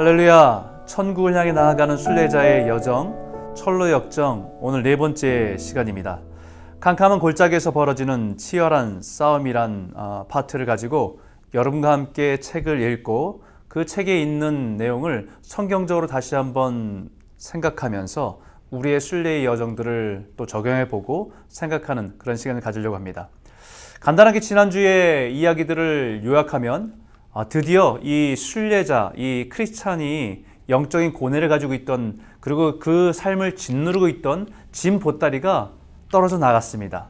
할렐루야! 천국을 향해 나아가는 순례자의 여정, 철로 역정, 오늘 네 번째 시간입니다. 캄캄한 골짜기에서 벌어지는 치열한 싸움이란 파트를 가지고 여러분과 함께 책을 읽고 그 책에 있는 내용을 성경적으로 다시 한번 생각하면서 우리의 순례의 여정들을 또 적용해보고 생각하는 그런 시간을 가지려고 합니다. 간단하게 지난주의 이야기들을 요약하면 드디어 이 순례자, 이 크리스찬이 영적인 고뇌를 가지고 있던, 그리고 그 삶을 짓누르고 있던 짐 보따리가 떨어져 나갔습니다.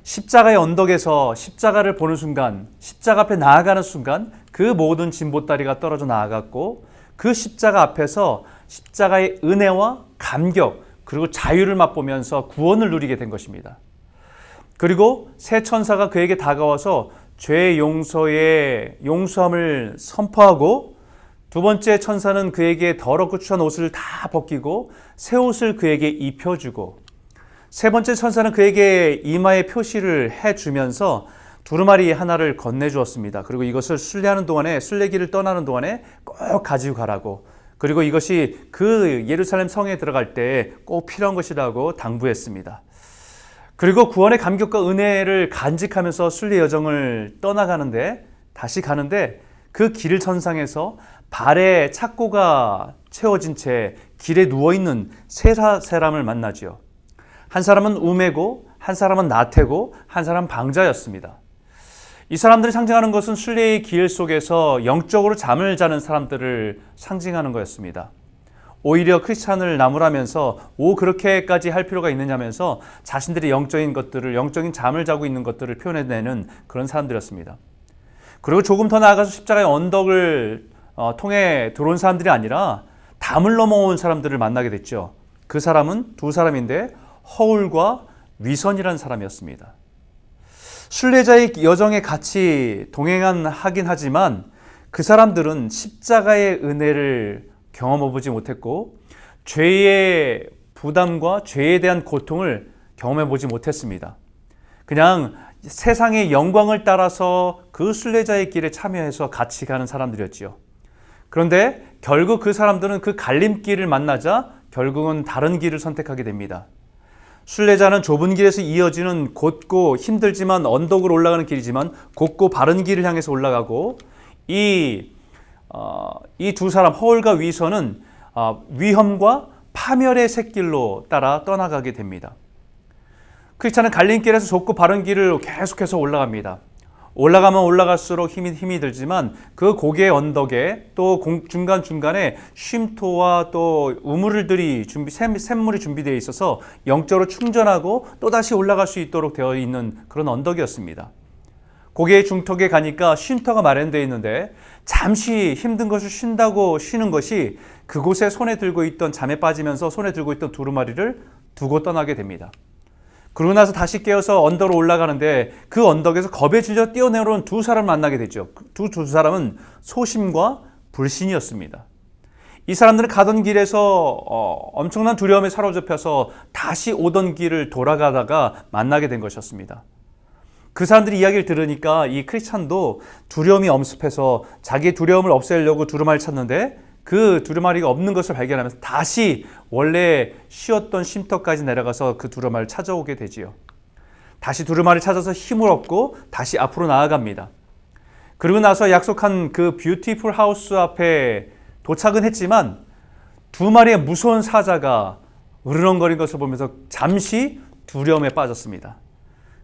십자가의 언덕에서 십자가를 보는 순간, 십자가 앞에 나아가는 순간 그 모든 짐 보따리가 떨어져 나아갔고, 그 십자가 앞에서 십자가의 은혜와 감격 그리고 자유를 맛보면서 구원을 누리게 된 것입니다. 그리고 새 천사가 그에게 다가와서 죄의 용서함을 선포하고, 두 번째 천사는 그에게 더럽고 추한 옷을 다 벗기고 새 옷을 그에게 입혀주고, 세 번째 천사는 그에게 이마에 표시를 해주면서 두루마리 하나를 건네주었습니다. 그리고 이것을 순례길을 떠나는 동안에 꼭 가지고 가라고, 그리고 이것이 그 예루살렘 성에 들어갈 때 꼭 필요한 것이라고 당부했습니다. 그리고 구원의 감격과 은혜를 간직하면서 순례 여정을 떠나가는데, 다시 가는데 그 길 전상에서 발에 착고가 채워진 채 길에 누워있는 세 사람을 만나지요. 한 사람은 우매고, 한 사람은 나태고, 한 사람은 방자였습니다. 이 사람들이 상징하는 것은 순례의 길 속에서 영적으로 잠을 자는 사람들을 상징하는 거였습니다. 오히려 크리스찬을 나무라면서 그렇게까지 할 필요가 있느냐면서 자신들의 영적인 잠을 자고 있는 것들을 표현해내는 그런 사람들이었습니다. 그리고 조금 더 나아가서 십자가의 언덕을 통해 들어온 사람들이 아니라 담을 넘어온 사람들을 만나게 됐죠. 그 사람은 두 사람인데 허울과 위선이라는 사람이었습니다. 순례자의 여정에 같이 하긴 하지만 그 사람들은 십자가의 은혜를 경험해보지 못했고, 죄의 부담과 죄에 대한 고통을 경험해보지 못했습니다. 그냥 세상의 영광을 따라서 그 순례자의 길에 참여해서 같이 가는 사람들이었지요. 그런데 결국 그 사람들은 그 갈림길을 만나자 결국은 다른 길을 선택하게 됩니다. 순례자는 좁은 길에서 이어지는 곧고 힘들지만 언덕으로 올라가는 길이지만 곧고 바른 길을 향해서 올라가고, 이 두 사람 허울과 위선은 위험과 파멸의 샛길로 따라 떠나가게 됩니다. 크리스찬은 갈림길에서 좁고 바른 길을 계속해서 올라갑니다. 올라가면 올라갈수록 힘이 들지만 그 고개 언덕에 또 중간중간에 쉼터와 또 샘물이 준비되어 있어서 영적으로 충전하고 또다시 올라갈 수 있도록 되어 있는 그런 언덕이었습니다. 고개의 중턱에 가니까 쉼터가 마련되어 있는데, 잠시 힘든 것을 쉬는 것이 그곳에 잠에 빠지면서 손에 들고 있던 두루마리를 두고 떠나게 됩니다. 그러고 나서 다시 깨어서 언덕으로 올라가는데 그 언덕에서 겁에 질려 뛰어내려온 두 사람을 만나게 되죠. 두 사람은 소심과 불신이었습니다. 이 사람들은 가던 길에서 엄청난 두려움에 사로잡혀서 다시 오던 길을 돌아가다가 만나게 된 것이었습니다. 그 사람들이 이야기를 들으니까 이 크리스찬도 두려움이 엄습해서 자기의 두려움을 없애려고 두루마리를 찾는데, 그 두루마리가 없는 것을 발견하면서 다시 원래 쉬었던 쉼터까지 내려가서 그 두루마리를 찾아오게 되지요. 다시 두루마리를 찾아서 힘을 얻고 다시 앞으로 나아갑니다. 그리고 나서 약속한 그 뷰티풀 하우스 앞에 도착은 했지만 두 마리의 무서운 사자가 으르렁거린 것을 보면서 잠시 두려움에 빠졌습니다.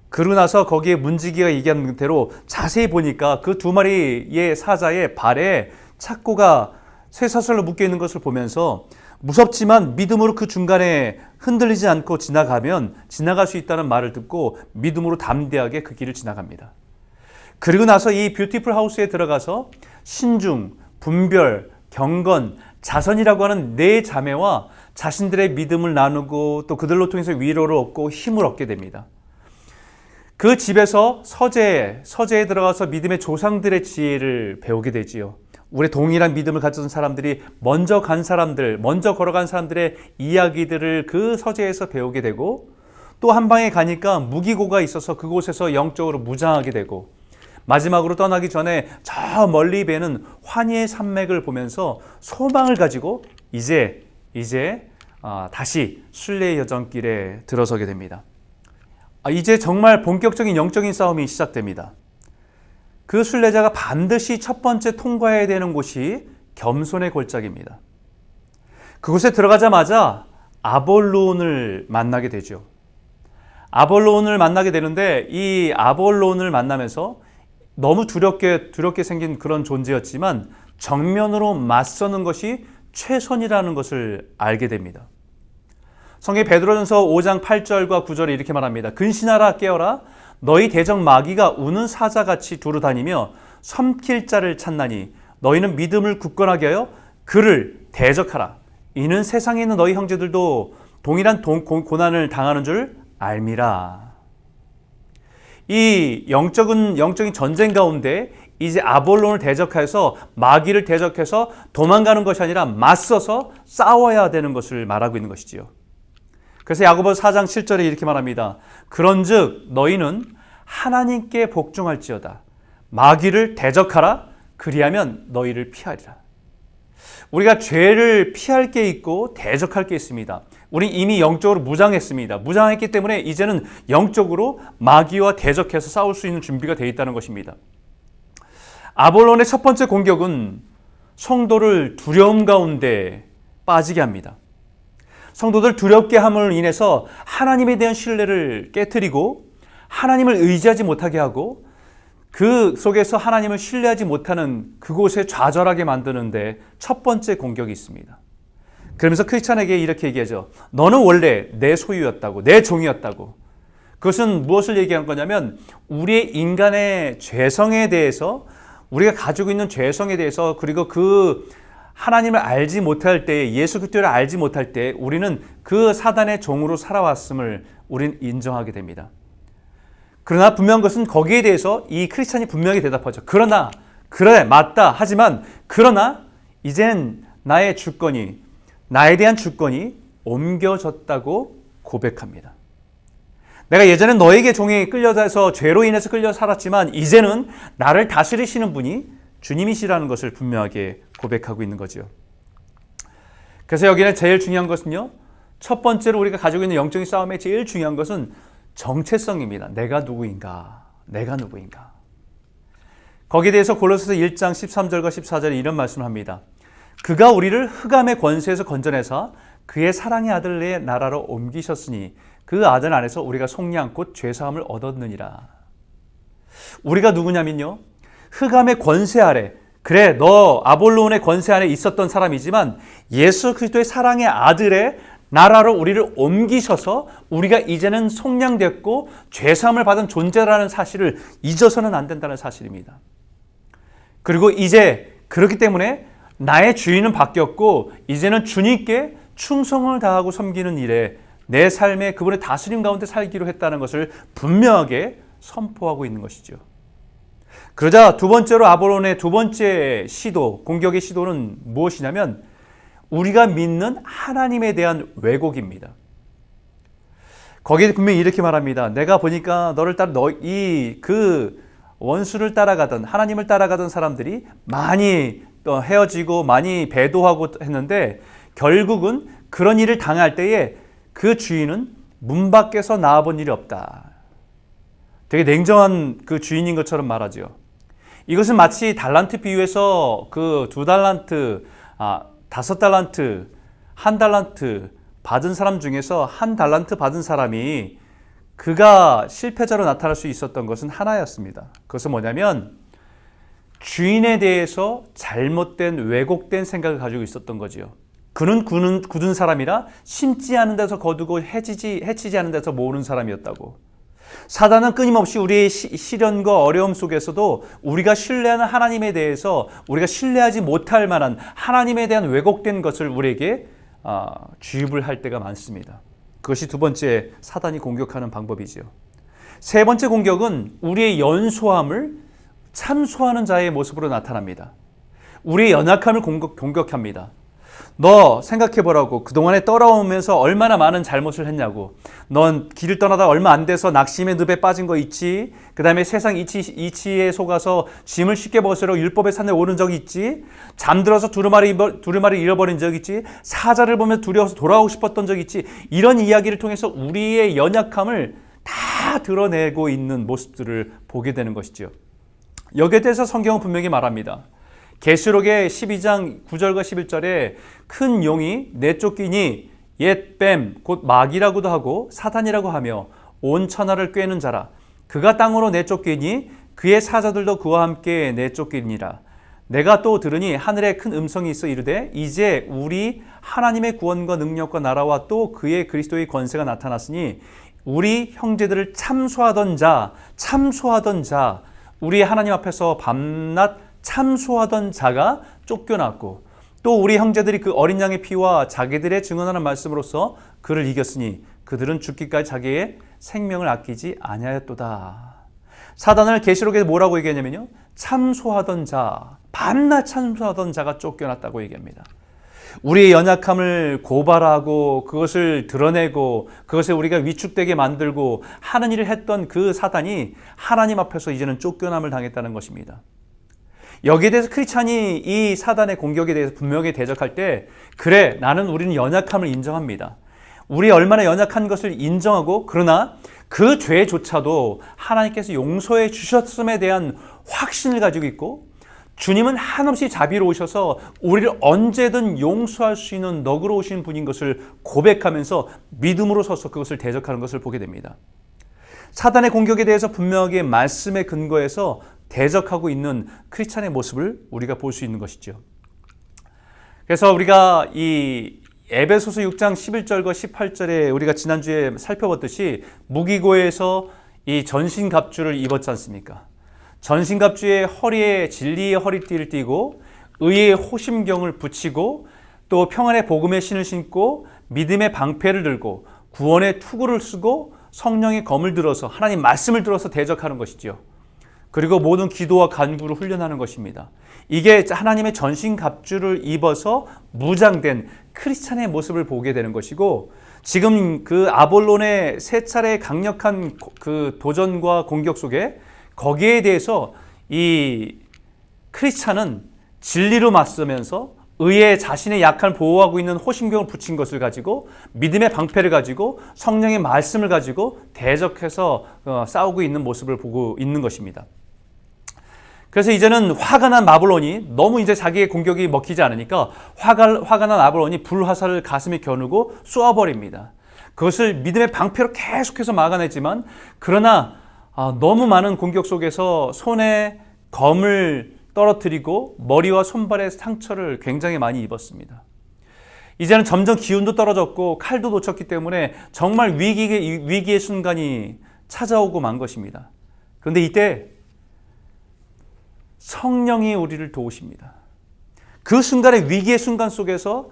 그러고 나서 거기에 문지기가 얘기한 대로 자세히 보니까 그 두 마리의 사자의 발에 착고가 쇠사슬로 묶여 있는 것을 보면서 무섭지만 믿음으로 그 중간에 흔들리지 않고 지나갈 수 있다는 말을 듣고 믿음으로 담대하게 그 길을 지나갑니다. 그리고 나서 이 뷰티풀 하우스에 들어가서 신중, 분별, 경건, 자선이라고 하는 네 자매와 자신들의 믿음을 나누고 또 그들로 통해서 위로를 얻고 힘을 얻게 됩니다. 그 집에서 서재에 들어가서 믿음의 조상들의 지혜를 배우게 되지요. 우리 동일한 믿음을 가졌던 사람들이 먼저 걸어간 사람들의 이야기들을 그 서재에서 배우게 되고, 또 한 방에 가니까 무기고가 있어서 그곳에서 영적으로 무장하게 되고, 마지막으로 떠나기 전에 저 멀리 배는 환희의 산맥을 보면서 소망을 가지고 이제 다시 순례의 여정길에 들어서게 됩니다. 이제 정말 본격적인 영적인 싸움이 시작됩니다. 그 순례자가 반드시 첫 번째 통과해야 되는 곳이 겸손의 골짜기입니다. 그곳에 들어가자마자 아볼론을 만나게 되죠. 아볼론을 만나게 되는데 이 아볼론을 만나면서 너무 두렵게 생긴 그런 존재였지만 정면으로 맞서는 것이 최선이라는 것을 알게 됩니다. 성경 베드로전서 5장 8절과 9절에 이렇게 말합니다. 근신하라 깨어라 너희 대적 마귀가 우는 사자같이 두루 다니며 섬길 자를 찾나니 너희는 믿음을 굳건하게 하여 그를 대적하라. 이는 세상에 있는 너희 형제들도 동일한 고난을 당하는 줄 알미라. 이 영적인 전쟁 가운데 이제 아볼론을 대적해서 마귀를 대적해서 도망가는 것이 아니라 맞서서 싸워야 되는 것을 말하고 있는 것이지요. 그래서 야고보서 4장 7절에 이렇게 말합니다. 그런즉 너희는 하나님께 복종할지어다. 마귀를 대적하라. 그리하면 너희를 피하리라. 우리가 죄를 피할 게 있고 대적할 게 있습니다. 우리 이미 영적으로 무장했습니다. 무장했기 때문에 이제는 영적으로 마귀와 대적해서 싸울 수 있는 준비가 되어 있다는 것입니다. 아볼론의 첫 번째 공격은 성도를 두려움 가운데 빠지게 합니다. 성도들 두렵게 함으로 인해서 하나님에 대한 신뢰를 깨트리고 하나님을 의지하지 못하게 하고 그 속에서 하나님을 신뢰하지 못하는 그곳에 좌절하게 만드는데 첫 번째 공격이 있습니다. 그러면서 크리스찬에게 이렇게 얘기하죠. 너는 원래 내 소유였다고, 내 종이었다고. 그것은 무엇을 얘기한 거냐면 우리의 인간의 죄성에 대해서 우리가 가지고 있는 죄성에 대해서 그리고 그 하나님을 알지 못할 때 예수 그리스도를 알지 못할 때 우리는 그 사단의 종으로 살아왔음을 우리는 인정하게 됩니다. 그러나 분명한 것은 거기에 대해서 이 크리스찬이 분명히 대답하죠. 그러나 그래 맞다 하지만 그러나 이젠 나에 대한 주권이 옮겨졌다고 고백합니다. 내가 예전엔 너에게 종에 끌려서 죄로 인해서 끌려 살았지만 이제는 나를 다스리시는 분이 주님이시라는 것을 분명하게 고백하고 있는 거죠. 그래서 여기는 제일 중요한 것은요. 첫 번째로 우리가 가지고 있는 영적인 싸움의 제일 중요한 것은 정체성입니다. 내가 누구인가? 거기에 대해서 골로새서 1장 13절과 14절에 이런 말씀을 합니다. 그가 우리를 흑암의 권세에서 건져내사 그의 사랑의 아들의 나라로 옮기셨으니 그 아들 안에서 우리가 속량 곧 죄사함을 얻었느니라. 우리가 누구냐면요. 흑암의 권세 아래 그래 너 아볼론의 권세 안에 있었던 사람이지만 예수 그리스도의 사랑의 아들의 나라로 우리를 옮기셔서 우리가 이제는 속량됐고 죄사함을 받은 존재라는 사실을 잊어서는 안 된다는 사실입니다. 그리고 이제 그렇기 때문에 나의 주인은 바뀌었고 이제는 주님께 충성을 다하고 섬기는 일에 내 삶에 그분의 다스림 가운데 살기로 했다는 것을 분명하게 선포하고 있는 것이죠. 그러자 두 번째로 아볼론의 두 번째 시도, 공격의 시도는 무엇이냐면 우리가 믿는 하나님에 대한 왜곡입니다. 거기에 분명히 이렇게 말합니다. 내가 보니까 너를 따라 그 원수를 따라가던 하나님을 따라가던 사람들이 많이 헤어지고 많이 배도하고 했는데 결국은 그런 일을 당할 때에 그 주인은 문 밖에서 나와본 일이 없다. 되게 냉정한 그 주인인 것처럼 말하죠. 이것은 마치 달란트 비유에서 그 2달란트, 5달란트, 1달란트 받은 사람 중에서 1달란트 받은 사람이 그가 실패자로 나타날 수 있었던 것은 하나였습니다. 그것은 뭐냐면 주인에 대해서 잘못된 왜곡된 생각을 가지고 있었던 거지요. 그는 굳은 사람이라 심지 않은 데서 거두고 해치지 않은 데서 모으는 사람이었다고. 사단은 끊임없이 우리의 시련과 어려움 속에서도 우리가 신뢰하는 하나님에 대해서 우리가 신뢰하지 못할 만한 하나님에 대한 왜곡된 것을 우리에게 주입을 할 때가 많습니다. 그것이 두 번째 사단이 공격하는 방법이지요. 세 번째 공격은 우리의 연소함을 참소하는 자의 모습으로 나타납니다. 우리의 연약함을 공격합니다. 너 생각해보라고. 그동안에 따라오면서 얼마나 많은 잘못을 했냐고. 넌 길을 떠나다 얼마 안 돼서 낙심의 늪에 빠진 거 있지. 그 다음에 세상 이치에 속아서 짐을 쉽게 벗으려 율법의 산에 오른 적이 있지. 잠들어서 두루마리 잃어버린 적 있지. 사자를 보며 두려워서 돌아오고 싶었던 적 있지. 이런 이야기를 통해서 우리의 연약함을 다 드러내고 있는 모습들을 보게 되는 것이죠. 여기에 대해서 성경은 분명히 말합니다. 계시록의 12장 9절과 11절에 큰 용이 내쫓기니 옛 뱀 곧 마귀라고도 하고 사단이라고 하며 온 천하를 꿰는 자라. 그가 땅으로 내쫓기니 그의 사자들도 그와 함께 내쫓기니라. 내가 또 들으니 하늘에 큰 음성이 있어 이르되 이제 우리 하나님의 구원과 능력과 나라와 또 그의 그리스도의 권세가 나타났으니 우리 형제들을 참소하던 자 우리 하나님 앞에서 밤낮 참소하던 자가 쫓겨났고 또 우리 형제들이 그 어린 양의 피와 자기들의 증언하는 말씀으로써 그를 이겼으니 그들은 죽기까지 자기의 생명을 아끼지 아니하였도다. 사단을 계시록에 뭐라고 얘기하냐면요, 참소하던 자, 밤낮 참소하던 자가 쫓겨났다고 얘기합니다. 우리의 연약함을 고발하고 그것을 드러내고 그것을 우리가 위축되게 만들고 하는 일을 했던 그 사단이 하나님 앞에서 이제는 쫓겨남을 당했다는 것입니다. 여기에 대해서 크리스찬이 이 사단의 공격에 대해서 분명히 대적할 때 그래, 우리는 연약함을 인정합니다. 우리 얼마나 연약한 것을 인정하고 그러나 그 죄조차도 하나님께서 용서해 주셨음에 대한 확신을 가지고 있고 주님은 한없이 자비로우셔서 우리를 언제든 용서할 수 있는 너그러우신 분인 것을 고백하면서 믿음으로 서서 그것을 대적하는 것을 보게 됩니다. 사단의 공격에 대해서 분명하게 말씀의 근거에서 대적하고 있는 크리스찬의 모습을 우리가 볼 수 있는 것이죠. 그래서 우리가 이 에베소서 6장 11절과 18절에 우리가 지난주에 살펴봤듯이 무기고에서 이 전신갑주를 입었지 않습니까? 전신갑주의 허리에 진리의 허리띠를 띠고 의의 호심경을 붙이고 또 평안의 복음의 신을 신고 믿음의 방패를 들고 구원의 투구를 쓰고 성령의 검을 들어서 하나님 말씀을 들어서 대적하는 것이죠. 그리고 모든 기도와 간구를 훈련하는 것입니다. 이게 하나님의 전신갑주를 입어서 무장된 크리스찬의 모습을 보게 되는 것이고 지금 그 아볼론의 세 차례 강력한 그 도전과 공격 속에 거기에 대해서 이 크리스찬은 진리로 맞서면서 의의 자신의 약한 보호하고 있는 호심경을 붙인 것을 가지고 믿음의 방패를 가지고 성령의 말씀을 가지고 대적해서 싸우고 있는 모습을 보고 있는 것입니다. 그래서 이제는 화가 난 바벨론이 너무 이제 자기의 공격이 먹히지 않으니까 화가 난 바벨론이 불화살을 가슴에 겨누고 쏘아버립니다. 그것을 믿음의 방패로 계속해서 막아내지만 그러나 너무 많은 공격 속에서 손에 검을 떨어뜨리고 머리와 손발의 상처를 굉장히 많이 입었습니다. 이제는 점점 기운도 떨어졌고 칼도 놓쳤기 때문에 정말 위기의 순간이 찾아오고 만 것입니다. 그런데 이때 성령이 우리를 도우십니다. 그 순간의 위기의 순간 속에서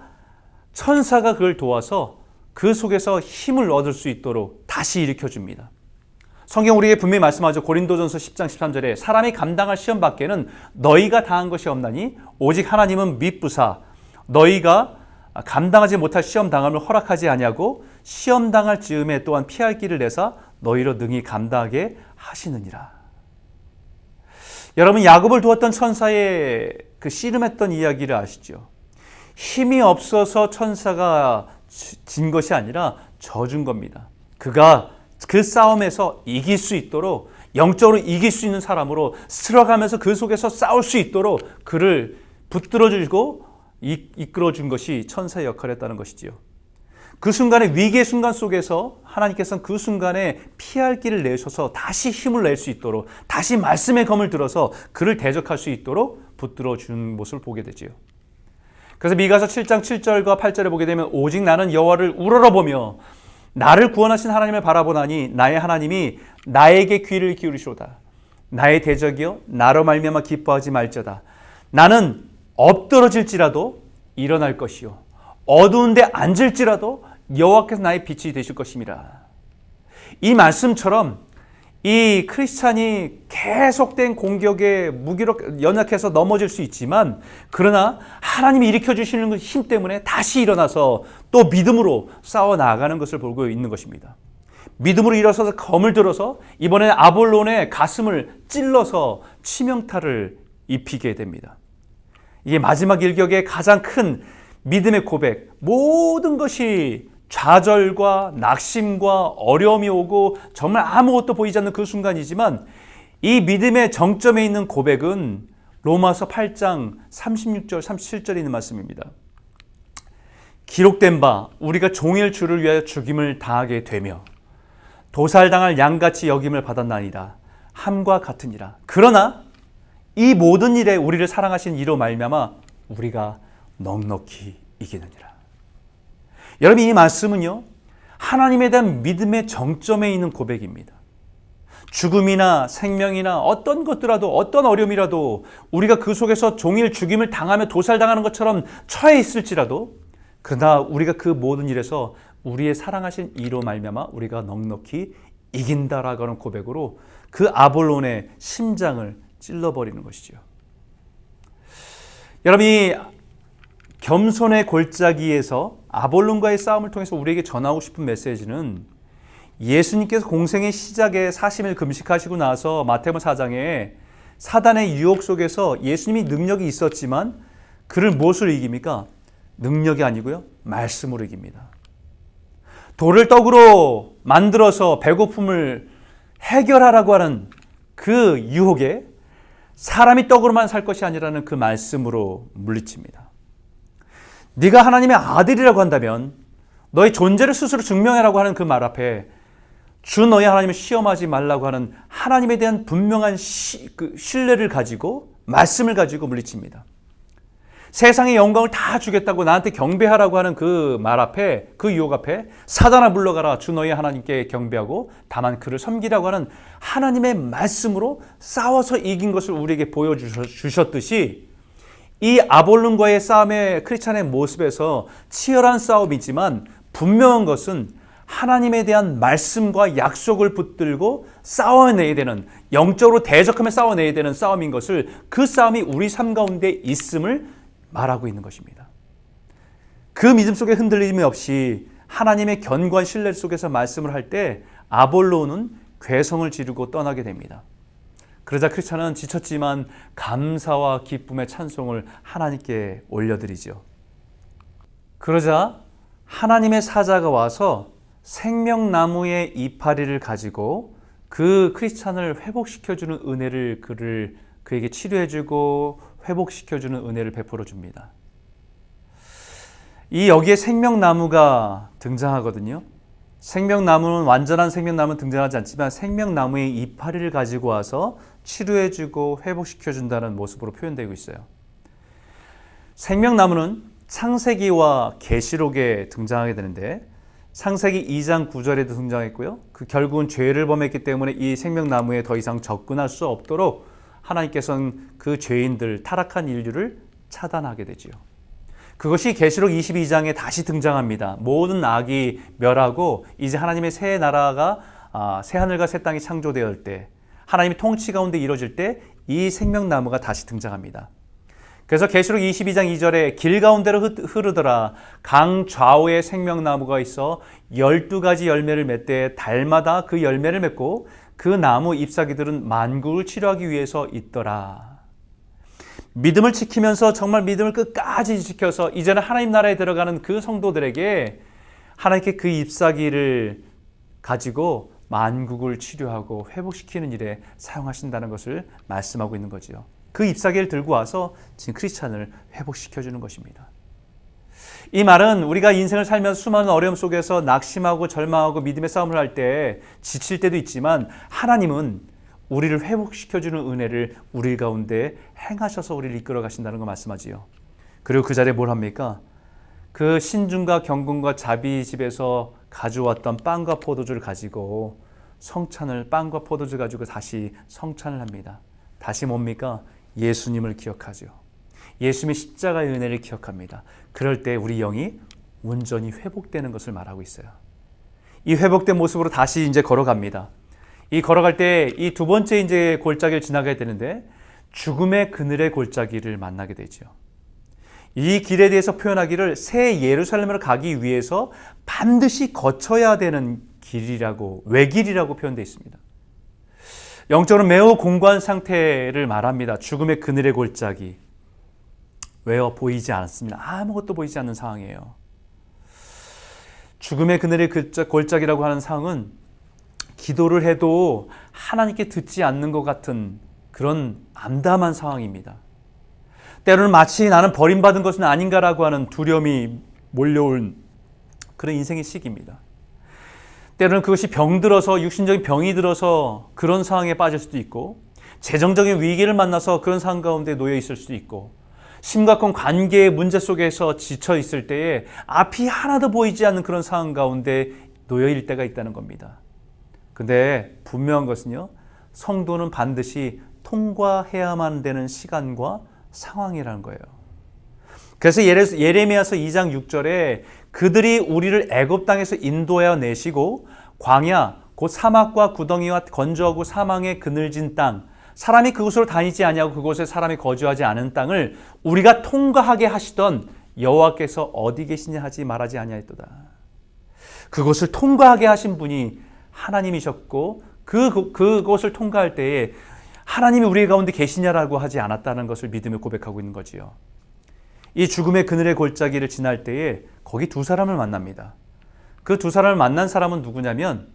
천사가 그를 도와서 그 속에서 힘을 얻을 수 있도록 다시 일으켜줍니다. 성경 우리에게 분명히 말씀하죠. 고린도전서 10장 13절에 사람이 감당할 시험 밖에는 너희가 당한 것이 없나니 오직 하나님은 미쁘사 너희가 감당하지 못할 시험 당함을 허락하지 아니하고 시험 당할 즈음에 또한 피할 길을 내사 너희로 능히 감당하게 하시느니라. 여러분, 야곱을 도왔던 천사의 그 씨름했던 이야기를 아시죠? 힘이 없어서 천사가 진 것이 아니라 져준 겁니다. 그가 그 싸움에서 이길 수 있도록 영적으로 이길 수 있는 사람으로 스쳐가면서 그 속에서 싸울 수 있도록 그를 붙들어주고 이끌어준 것이 천사의 역할이었다는 것이지요. 그 순간의 위기의 순간 속에서 하나님께서는 그 순간에 피할 길을 내셔서 다시 힘을 낼 수 있도록 다시 말씀의 검을 들어서 그를 대적할 수 있도록 붙들어준 모습을 보게 되지요. 그래서 미가서 7장 7절과 8절에 보게 되면 오직 나는 여호와를 우러러보며 나를 구원하신 하나님을 바라보나니 나의 하나님이 나에게 귀를 기울이시로다. 나의 대적이여 나로 말미암아 기뻐하지 말지어다. 나는 엎드러질지라도 일어날 것이요 어두운 데 앉을지라도 여호와께서 나의 빛이 되실 것임이라. 이 말씀처럼 이 크리스찬이 계속된 공격에 무기력 연약해서 넘어질 수 있지만, 그러나 하나님이 일으켜 주시는 힘 때문에 다시 일어나서 또 믿음으로 싸워 나가는 것을 보고 있는 것입니다. 믿음으로 일어서서 검을 들어서 이번에는 아볼론의 가슴을 찔러서 치명타를 입히게 됩니다. 이게 마지막 일격의 가장 큰 믿음의 고백, 모든 것이 좌절과 낙심과 어려움이 오고 정말 아무것도 보이지 않는 그 순간이지만, 이 믿음의 정점에 있는 고백은 로마서 8장 36절 37절에 있는 말씀입니다. 기록된 바 우리가 종일 주를 위하여 죽임을 당하게 되며 도살당할 양같이 여김을 받았나이다. 함과 같으니라. 그러나 이 모든 일에 우리를 사랑하신 이로 말미암아 우리가 넉넉히 이기느니라. 여러분, 이 말씀은요, 하나님에 대한 믿음의 정점에 있는 고백입니다. 죽음이나 생명이나 어떤 것들라도, 어떤 어려움이라도 우리가 그 속에서 종일 죽임을 당하며 도살당하는 것처럼 처해 있을지라도, 그러나 우리가 그 모든 일에서 우리의 사랑하신 이로 말미암아 우리가 넉넉히 이긴다라고 하는 고백으로 그 아볼론의 심장을 찔러버리는 것이죠. 여러분이 겸손의 골짜기에서 아볼론과의 싸움을 통해서 우리에게 전하고 싶은 메시지는, 예수님께서 공생의 시작에 40일 금식하시고 나서 마태복음 4장에 사단의 유혹 속에서 예수님이 능력이 있었지만 그를 무엇으로 이깁니까? 능력이 아니고요, 말씀으로 이깁니다. 돌을 떡으로 만들어서 배고픔을 해결하라고 하는 그 유혹에 사람이 떡으로만 살 것이 아니라는 그 말씀으로 물리칩니다. 네가 하나님의 아들이라고 한다면 너의 존재를 스스로 증명하라고 하는 그 말 앞에 주 너의 하나님을 시험하지 말라고 하는 하나님에 대한 분명한 신뢰를 가지고, 말씀을 가지고 물리칩니다. 세상의 영광을 다 주겠다고 나한테 경배하라고 하는 그 말 앞에, 그 유혹 앞에 사단아 물러가라, 주 너의 하나님께 경배하고 다만 그를 섬기라고 하는 하나님의 말씀으로 싸워서 이긴 것을 우리에게 보여주셨듯이, 이 아볼론과의 싸움의 크리스찬의 모습에서 치열한 싸움이지만 분명한 것은 하나님에 대한 말씀과 약속을 붙들고 싸워내야 되는, 영적으로 대적하며 싸워내야 되는 싸움인 것을, 그 싸움이 우리 삶 가운데 있음을 말하고 있는 것입니다. 그 믿음 속에 흔들림이 없이 하나님의 견고한 신뢰 속에서 말씀을 할 때 아볼론은 괴성을 지르고 떠나게 됩니다. 그러자 크리스찬은 지쳤지만 감사와 기쁨의 찬송을 하나님께 올려드리죠. 그러자 하나님의 사자가 와서 생명나무의 이파리를 가지고 그 크리스찬을 회복시켜주는 은혜를, 그에게 치료해주고 회복시켜주는 은혜를 베풀어 줍니다. 여기에 생명나무가 등장하거든요. 생명나무는, 완전한 생명나무는 등장하지 않지만 생명나무의 이파리를 가지고 와서 치료해주고 회복시켜준다는 모습으로 표현되고 있어요. 생명나무는 창세기와 계시록에 등장하게 되는데, 창세기 2장 9절에도 등장했고요. 결국은 죄를 범했기 때문에 이 생명나무에 더 이상 접근할 수 없도록 하나님께서는 그 죄인들, 타락한 인류를 차단하게 되지요. 그것이 계시록 22장에 다시 등장합니다. 모든 악이 멸하고 이제 하나님의 새 나라가, 새 하늘과 새 땅이 창조되었을 때, 하나님의 통치 가운데 이루어질 때 이 생명나무가 다시 등장합니다. 그래서 계시록 22장 2절에 길 가운데로 흐르더라. 강 좌우에 생명나무가 있어 12가지 열매를 맺되 달마다 그 열매를 맺고 그 나무 잎사귀들은 만국을 치료하기 위해서 있더라. 믿음을 지키면서 정말 믿음을 끝까지 지켜서 이제는 하나님 나라에 들어가는 그 성도들에게 하나님께 그 잎사귀를 가지고 만국을 치료하고 회복시키는 일에 사용하신다는 것을 말씀하고 있는 거지요. 그 잎사귀를 들고 와서 지금 크리스찬을 회복시켜주는 것입니다. 이 말은 우리가 인생을 살면서 수많은 어려움 속에서 낙심하고 절망하고 믿음의 싸움을 할 때 지칠 때도 있지만, 하나님은 우리를 회복시켜주는 은혜를 우리 가운데 행하셔서 우리를 이끌어 가신다는 거 말씀하지요. 그리고 그 자리에 뭘 합니까? 그 신중과 경건과 자비 집에서 가져왔던 빵과 포도주를 가지고 성찬을, 빵과 포도주 가지고 다시 성찬을 합니다. 다시 뭡니까? 예수님을 기억하죠. 예수님의 십자가의 은혜를 기억합니다. 그럴 때 우리 영이 온전히 회복되는 것을 말하고 있어요. 이 회복된 모습으로 다시 이제 걸어갑니다. 이 걸어갈 때 이 두 번째 이제 골짜기를 지나가야 되는데 죽음의 그늘의 골짜기를 만나게 되죠. 이 길에 대해서 표현하기를 새 예루살렘으로 가기 위해서 반드시 거쳐야 되는 길이라고, 외길이라고 표현되어 있습니다. 영적으로 매우 공고한 상태를 말합니다. 죽음의 그늘의 골짜기. 왜요? 보이지 않습니다. 아무것도 보이지 않는 상황이에요. 죽음의 그늘의 골짜기라고 하는 상황은 기도를 해도 하나님께 듣지 않는 것 같은 그런 암담한 상황입니다. 때로는 마치 나는 버림받은 것은 아닌가라고 하는 두려움이 몰려온 그런 인생의 시기입니다. 때로는 그것이 병들어서, 육신적인 병이 들어서 그런 상황에 빠질 수도 있고, 재정적인 위기를 만나서 그런 상황 가운데 놓여 있을 수도 있고, 심각한 관계의 문제 속에서 지쳐 있을 때에 앞이 하나도 보이지 않는 그런 상황 가운데 놓여 있을 때가 있다는 겁니다. 근데 분명한 것은요, 성도는 반드시 통과해야만 되는 시간과 상황이라는 거예요. 그래서 예레미야서 2장 6절에 그들이 우리를 애굽 땅에서 인도하여 내시고 광야 곧 사막과 구덩이와 건조하고 사망의 그늘진 땅, 사람이 그곳으로 다니지 아니하고 그곳에 사람이 거주하지 않은 땅을 우리가 통과하게 하시던 여호와께서 어디 계시냐 하지 말하지 아니하였도다. 그곳을 통과하게 하신 분이 하나님이셨고 그곳을 통과할 때에 하나님이 우리 가운데 계시냐라고 하지 않았다는 것을 믿으며 고백하고 있는 거지요. 이 죽음의 그늘의 골짜기를 지날 때에 거기 두 사람을 만납니다. 그 두 사람을 만난 사람은 누구냐면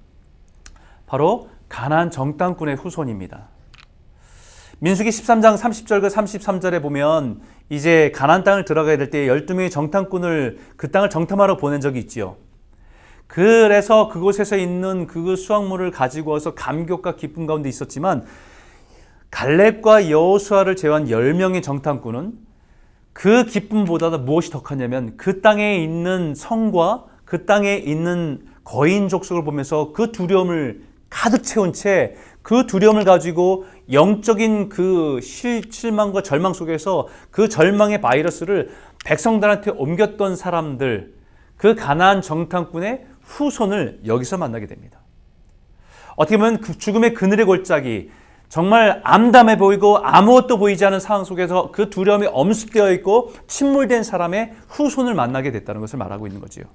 바로 가나안 정탐꾼의 후손입니다. 민수기 13장 30절과 33절에 보면 이제 가나안 땅을 들어가야 될 때 12명의 정탐꾼을 그 땅을 정탐하러 보낸 적이 있지요. 그래서 그곳에서 있는 그 수확물을 가지고 와서 감격과 기쁨 가운데 있었지만 갈렙과 여호수아를 제외한 10명의 정탐꾼은 그 기쁨보다 무엇이 더 컸냐면 그 땅에 있는 성과 그 땅에 있는 거인 족속을 보면서 그 두려움을 가득 채운 채 그 두려움을 가지고 영적인 그 실망과 절망 속에서 그 절망의 바이러스를 백성들한테 옮겼던 사람들, 그 가나안 정탐꾼의 후손을 여기서 만나게 됩니다. 어떻게 보면 그 죽음의 그늘의 골짜기, 정말 암담해 보이고 아무것도 보이지 않은 상황 속에서 그 두려움이 엄습되어 있고 침몰된 사람의 후손을 만나게 됐다는 것을 말하고 있는 거지요.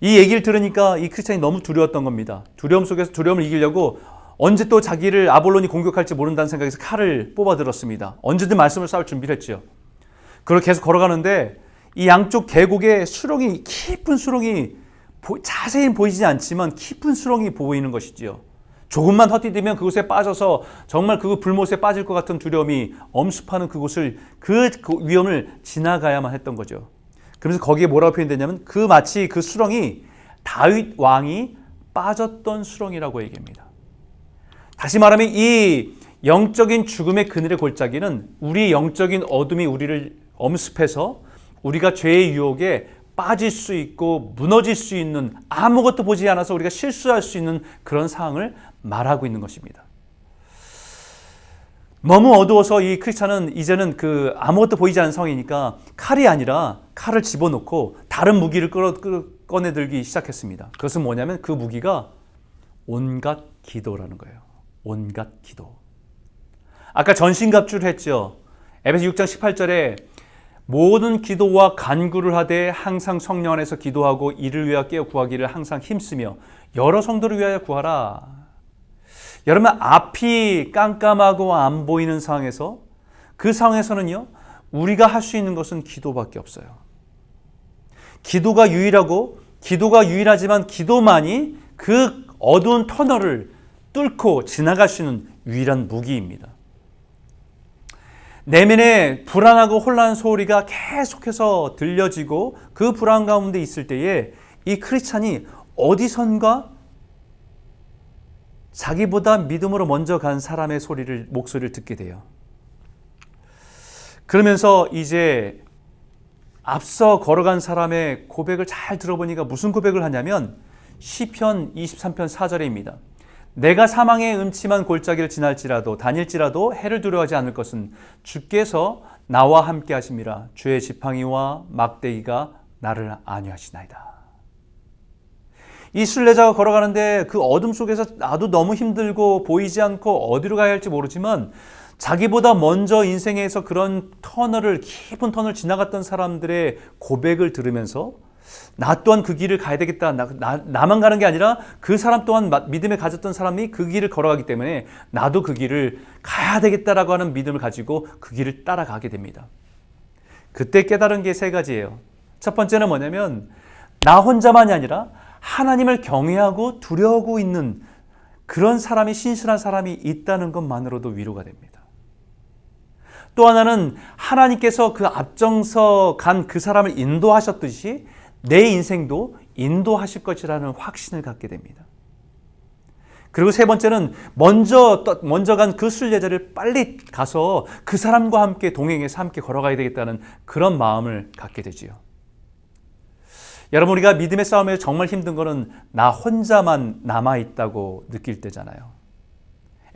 이 얘기를 들으니까 이 크리스찬이 너무 두려웠던 겁니다. 두려움 속에서 두려움을 이기려고 언제 또 자기를 아볼론이 공격할지 모른다는 생각에서 칼을 뽑아 들었습니다. 언제든 말씀을 쌓을 준비를 했죠. 그렇게 계속 걸어가는데 이 양쪽 계곡에 수렁이, 깊은 수렁이 자세히 보이지 않지만 깊은 수렁이 보이는 것이지요. 조금만 헛디디면 그곳에 빠져서 정말 그 불못에 빠질 것 같은 두려움이 엄습하는 그곳을, 그 위험을 지나가야만 했던 거죠. 그래서 거기에 뭐라고 표현되냐면 마치 그 수렁이 다윗 왕이 빠졌던 수렁이라고 얘기합니다. 다시 말하면 이 영적인 죽음의 그늘의 골짜기는 우리 영적인 어둠이 우리를 엄습해서 우리가 죄의 유혹에 빠질 수 있고 무너질 수 있는, 아무것도 보지 않아서 우리가 실수할 수 있는 그런 상황을 말하고 있는 것입니다. 너무 어두워서 이 크리스찬은 이제는 아무것도 보이지 않는 상황이니까 칼이 아니라 칼을 집어넣고 다른 무기를 꺼내들기 시작했습니다. 그것은 뭐냐면 그 무기가 온갖 기도라는 거예요. 온갖 기도. 아까 전신갑주를 했죠. 에베소 6장 18절에 모든 기도와 간구를 하되 항상 성령 안에서 기도하고 이를 위하여 깨어 구하기를 항상 힘쓰며 여러 성도를 위하여 구하라. 여러분, 앞이 깜깜하고 안 보이는 상황에서, 그 상황에서는요, 우리가 할 수 있는 것은 기도밖에 없어요. 기도가 유일하지만 기도만이 그 어두운 터널을 뚫고 지나갈 수 있는 유일한 무기입니다. 내면에 불안하고 혼란한 소리가 계속해서 들려지고 그 불안 가운데 있을 때에 이 크리스찬이 어디선가 자기보다 믿음으로 먼저 간 사람의 목소리를 듣게 돼요. 그러면서 이제 앞서 걸어간 사람의 고백을 잘 들어보니까 무슨 고백을 하냐면 시편 23편 4절입니다. 내가 사망의 음침한 골짜기를 다닐지라도 해를 두려워하지 않을 것은 주께서 나와 함께 하심이라. 주의 지팡이와 막대기가 나를 안위하시나이다. 이 순례자가 걸어가는데 그 어둠 속에서 나도 너무 힘들고 보이지 않고 어디로 가야 할지 모르지만 자기보다 먼저 인생에서 그런 깊은 터널을 지나갔던 사람들의 고백을 들으면서 나 또한 그 길을 가야 되겠다. 나만 가는 게 아니라 그 사람 또한 믿음에 가졌던 사람이 그 길을 걸어가기 때문에 나도 그 길을 가야 되겠다라고 하는 믿음을 가지고 그 길을 따라가게 됩니다. 그때 깨달은 게 세 가지예요. 첫 번째는 뭐냐면 나 혼자만이 아니라 하나님을 경외하고 두려워하고 있는 그런 사람이, 신실한 사람이 있다는 것만으로도 위로가 됩니다. 또 하나는 하나님께서 그 앞장서 간 그 사람을 인도하셨듯이 내 인생도 인도하실 것이라는 확신을 갖게 됩니다. 그리고 세 번째는 먼저 간 그 순례자를 빨리 가서 그 사람과 함께 동행해서 함께 걸어가야 되겠다는 그런 마음을 갖게 되지요. 여러분, 우리가 믿음의 싸움에서 정말 힘든 거는 나 혼자만 남아있다고 느낄 때잖아요.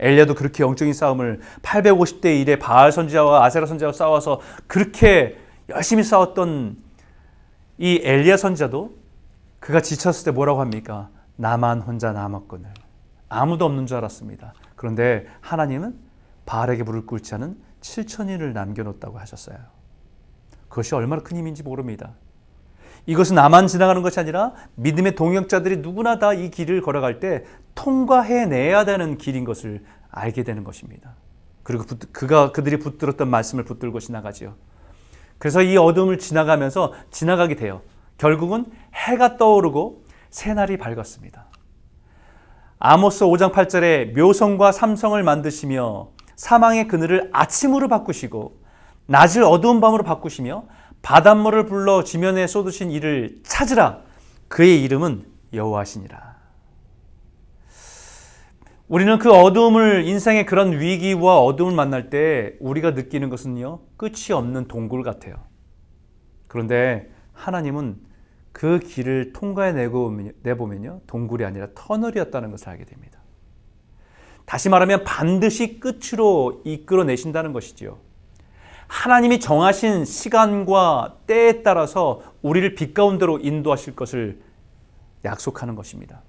엘리야도 그렇게 영적인 싸움을 850대 1의 바알 선지자와 아세라 선지자와 싸워서 그렇게 열심히 싸웠던 이 엘리야 선지자도 그가 지쳤을 때 뭐라고 합니까? 나만 혼자 남았거늘. 아무도 없는 줄 알았습니다. 그런데 하나님은 바알에게 무릎 꿇지 않은 7,000인을 남겨놓았다고 하셨어요. 그것이 얼마나 큰 힘인지 모릅니다. 이것은 나만 지나가는 것이 아니라 믿음의 동역자들이 누구나 다 이 길을 걸어갈 때 통과해내야 되는 길인 것을 알게 되는 것입니다. 그리고 그들이 붙들었던 말씀을 붙들고 지나가지요. 그래서 이 어둠을 지나가게 돼요. 결국은 해가 떠오르고 새날이 밝았습니다. 아모스 5장 8절에 묘성과 삼성을 만드시며 사망의 그늘을 아침으로 바꾸시고 낮을 어두운 밤으로 바꾸시며 바닷물을 불러 지면에 쏟으신 이를 찾으라. 그의 이름은 여호와시니라. 우리는 그 어두움을, 인생의 그런 위기와 어두움을 만날 때 우리가 느끼는 것은요, 끝이 없는 동굴 같아요. 그런데 하나님은 그 길을 내보면요, 동굴이 아니라 터널이었다는 것을 알게 됩니다. 다시 말하면 반드시 끝으로 이끌어내신다는 것이지요. 하나님이 정하신 시간과 때에 따라서 우리를 빛 가운데로 인도하실 것을 약속하는 것입니다.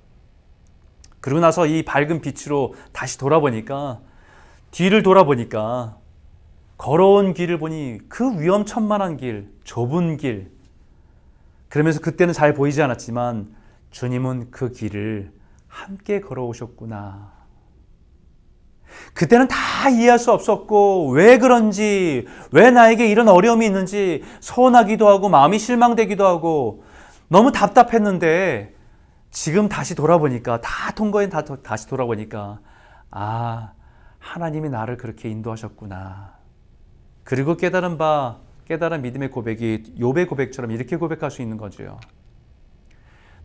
그러고 나서 이 밝은 빛으로 다시 뒤를 돌아보니까 걸어온 길을 보니 그 위험천만한 길, 좁은 길, 그러면서 그때는 잘 보이지 않았지만 주님은 그 길을 함께 걸어오셨구나. 그때는 다 이해할 수 없었고 왜 그런지, 왜 나에게 이런 어려움이 있는지 서운하기도 하고 마음이 실망되기도 하고 너무 답답했는데 지금 다시 돌아보니까, 다시 돌아보니까 하나님이 나를 그렇게 인도하셨구나. 그리고 깨달은 믿음의 고백이 욥의 고백처럼 이렇게 고백할 수 있는 거죠.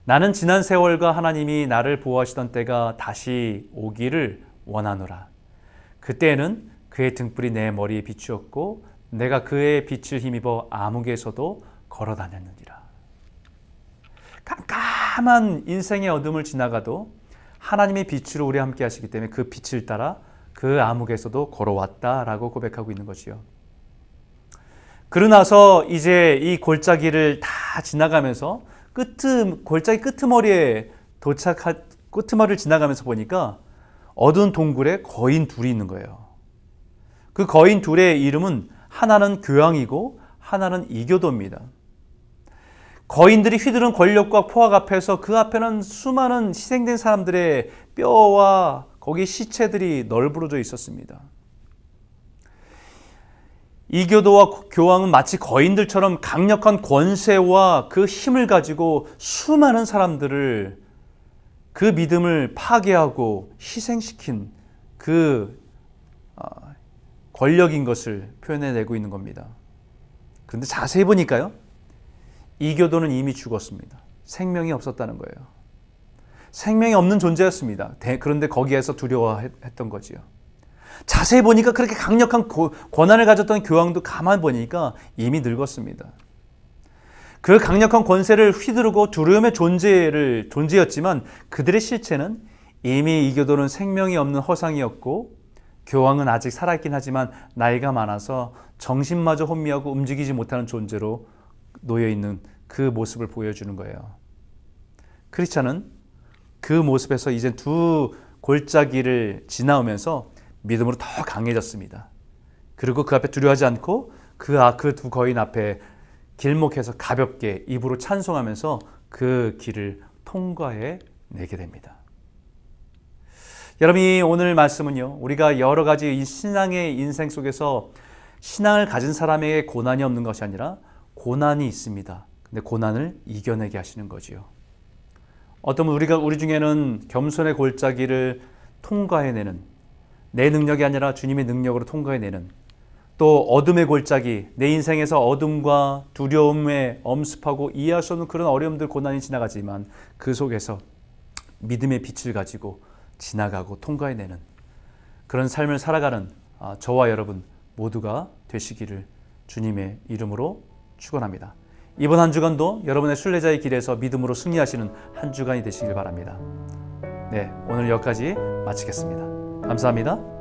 나는 지난 세월과 하나님이 나를 보호하시던 때가 다시 오기를 원하노라. 그때에는 그의 등불이 내 머리에 비추었고 내가 그의 빛을 힘입어 암흑에서도 걸어 다녔느니라. 깜깜한 인생의 어둠을 지나가도 하나님의 빛으로 우리와 함께 하시기 때문에 그 빛을 따라 그 암흑에서도 걸어왔다라고 고백하고 있는 것이요. 그러고 나서 이제 이 골짜기를 다 지나가면서 골짜기 끄트머리를 지나가면서 보니까 어두운 동굴에 거인 둘이 있는 거예요. 그 거인 둘의 이름은 하나는 교황이고 하나는 이교도입니다. 거인들이 휘두른 권력과 포악 앞에서 그 앞에는 수많은 희생된 사람들의 뼈와 거기 시체들이 널브러져 있었습니다. 이교도와 교황은 마치 거인들처럼 강력한 권세와 그 힘을 가지고 수많은 사람들을, 그 믿음을 파괴하고 희생시킨 그 권력인 것을 표현해내고 있는 겁니다. 그런데 자세히 보니까요, 이교도는 이미 죽었습니다. 생명이 없었다는 거예요. 생명이 없는 존재였습니다. 그런데 거기에서 두려워했던 거지요. 자세히 보니까 그렇게 강력한 권한을 가졌던 교황도 가만 보니까 이미 늙었습니다. 그 강력한 권세를 휘두르고 두려움의 존재였지만 그들의 실체는 이미 이교도는 생명이 없는 허상이었고 교황은 아직 살아있긴 하지만 나이가 많아서 정신마저 혼미하고 움직이지 못하는 존재로 놓여있는 그 모습을 보여주는 거예요. 크리스찬은 그 모습에서 이제 두 골짜기를 지나오면서 믿음으로 더 강해졌습니다. 그리고 그 앞에 두려워하지 않고 그 두 거인 앞에 길목에서 가볍게 입으로 찬송하면서 그 길을 통과해 내게 됩니다. 여러분이 오늘 말씀은요, 우리가 여러 가지 이 신앙의 인생 속에서 신앙을 가진 사람에게 고난이 없는 것이 아니라 고난이 있습니다. 근데 고난을 이겨내게 하시는 거지요. 어떤 우리 중에는 겸손의 골짜기를 통과해내는, 내 능력이 아니라 주님의 능력으로 통과해내는, 또 어둠의 골짜기, 내 인생에서 어둠과 두려움에 엄습하고 이해할 수 없는 그런 어려움들, 고난이 지나가지만 그 속에서 믿음의 빛을 가지고 지나가고 통과해내는 그런 삶을 살아가는 저와 여러분 모두가 되시기를 주님의 이름으로 축원합니다. 이번 한 주간도 여러분의 순례자의 길에서 믿음으로 승리하시는 한 주간이 되시길 바랍니다. 네, 오늘 여기까지 마치겠습니다. 감사합니다.